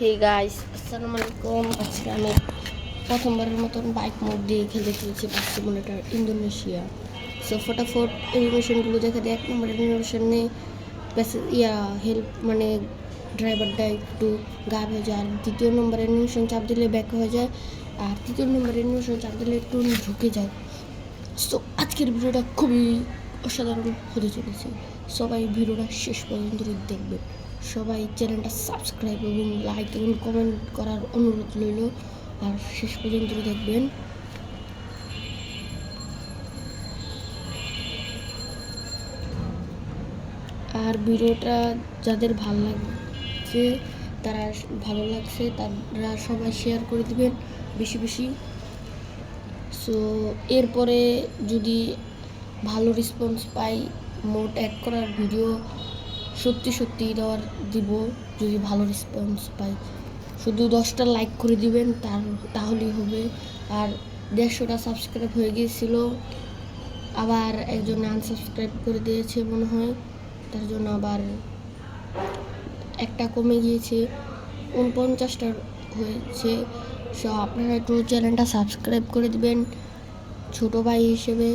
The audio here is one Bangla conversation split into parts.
হে গাইস, আসসালামু আলাইকুম। আজকে আমি প্রথমবারের মতন বাইক মোড দিয়ে খেলেছি বাস সিমুলেটর ইন্দোনেশিয়া। সো ফটাফট অ্যানিমেশনগুলো দেখে দিই। 1 নম্বর অ্যানিমেশনে হেল্প মানে ড্রাইভারটা একটু গা ভেজে, আর 2য় নম্বর অ্যানিমেশন চাপ দিলে ব্যাক হয়ে যায়, আর 3য় নম্বর অ্যানিমেশন চাপ দিলে একটু ঝুঁকে যায়। সো আজকের ভিডিওটা খুবই অসাধারণ হতে চলেছে। সবাই ভিডিওটা শেষ পর্যন্ত দেখবেন। সবাই চ্যানেলটা সাবস্ক্রাইব এবং লাইক এবং কমেন্ট করার অনুরোধ রইল, আর শেষ পর্যন্ত দেখবেন। আর ভিডিওটা যাদের ভালো লাগছে তারা সবাই শেয়ার করে দিবেন বেশি বেশি। সো এরপরে যদি ভালো রেসপন্স পাই, মোড অ্যাড করার ভিডিও সত্যি দিব। যদি ভালো রেসপন্স পাই, শুধু 10টা লাইক করে দিবেন, তাহলেই হবে। আর 150টা সাবস্ক্রাইব হয়ে গিয়েছিল, আবার একজন আনসাবস্ক্রাইব করে দিয়েছে মনে হয়, তার জন্য আবার একটা কমে গিয়েছে, 49টা হয়েছে। সো আপনারা একটু চ্যানেলটা সাবস্ক্রাইব করে দিবেন ছোট ভাই হিসেবে।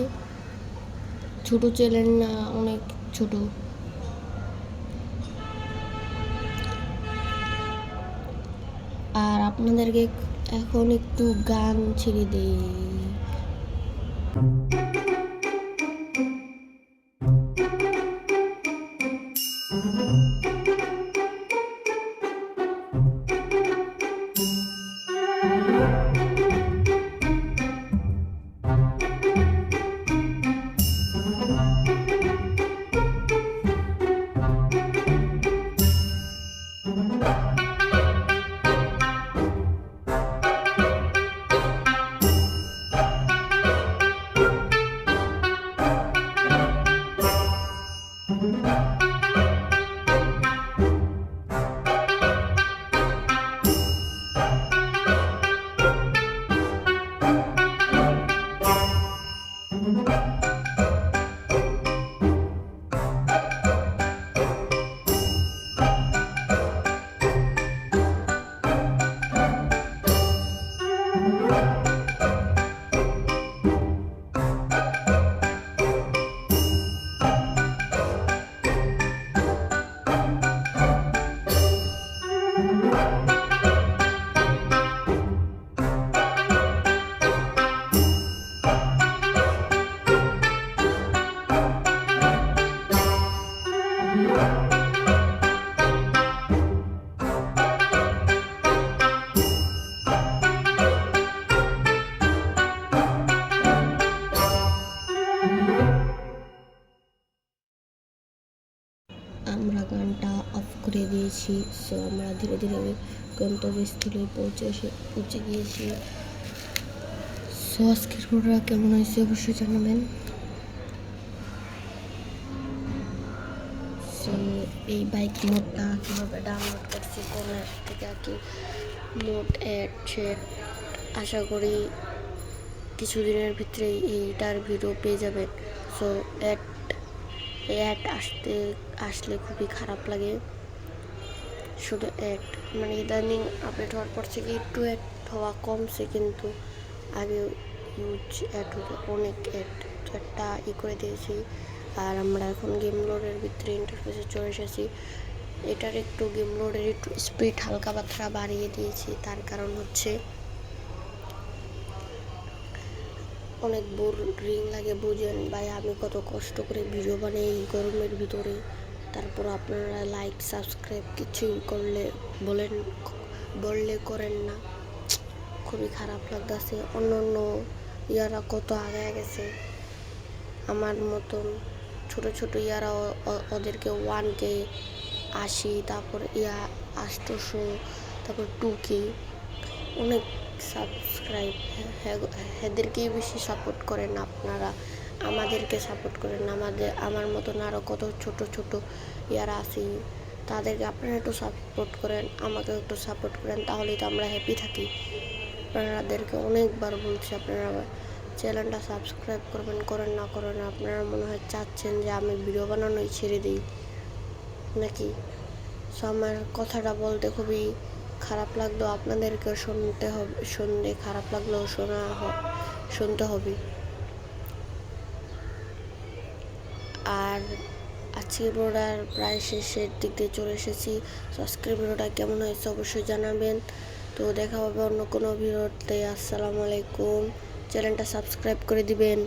ছোট চ্যানেল না, অনেক ছোট। আর আপনাদেরকে এখন একটু গান ছেড়ে দেই। আমরা গানটা অফ করে দিয়েছি। সো আমরা ধীরে ধীরে গন্তব্যস্থলে পৌঁছে গিয়েছি। সো আজকের ভিডিওটা কেমন হয়েছে অবশ্যই জানাবেন। সো এই বাইক মোডটা কীভাবে ডাউনলোড করছি, কোন অ্যাপ থেকে কি মোড অ্যাড আশা করি কিছুদিনের ভিতরেই এইটার ভিডিও পেয়ে যাবেন। সো অ্যাড আসলে খুবই খারাপ লাগে। শুধু অ্যাড মানে ইদানিং আপডেট হওয়ার পর থেকে একটু অ্যাড হওয়া কমছে, কিন্তু আগে ইউজ অ্যাড হতো অনেক। অ্যাডটা করে দিয়েছি। আর আমরা এখন গেম লোডের ভিতরে ইন্টারফেসে চলে এসেছি। এটার একটু গেম লোডের একটু স্পিড হালকা পাতলা বাড়িয়ে দিয়েছি। তার কারণ হচ্ছে অনেক বোরিং লাগে, বুঝেন ভাই আমি কত কষ্ট করে ভিডিও বানাই এই গরমের ভিতরে। তারপর আপনারা লাইক সাবস্ক্রাইব কিছুই বললে করেন না। খুবই খারাপ লাগতেছে। অন্য ইয়ারা কত আগে গেছে, আমার মতন ছোট ইয়ারা ওদেরকে 1K 80, তারপর 800, তারপর 2K, অনেক সাবস্ক্রাইব। এদেরকেই বেশি সাপোর্ট করেন আপনারা, আমাদেরকে সাপোর্ট করেন। আমার মতন আরও কত ছোট ইয়ারা আছি, তাদেরকে আপনারা একটু সাপোর্ট করেন, আমাকেও একটু সাপোর্ট করেন, তাহলেই তো আমরা হ্যাপি থাকি। আপনাদেরকে অনেকবার বলছি আপনারা চ্যানেলটা সাবস্ক্রাইব করেন না আপনারা মনে হয় চাচ্ছেন যে আমি ভিডিও বানানোই ছেড়ে দিই নাকি। সো আমার কথাটা বলতে খুবই খারাপ লাগলেও আপনাদেরকেও শুনতে খারাপ লাগলেও শুনতে হবে। আর আজকের ভিডিওটার প্রায় শেষের দিক দিয়ে চলে এসেছি। তো আজকের ভিডিওটা কেমন হয়েছে অবশ্যই জানাবেন। তো দেখা হবে অন্য কোনো ভিডিওতে। আসসালামু আলাইকুম। চ্যানেলটা সাবস্ক্রাইব করে দিবেন।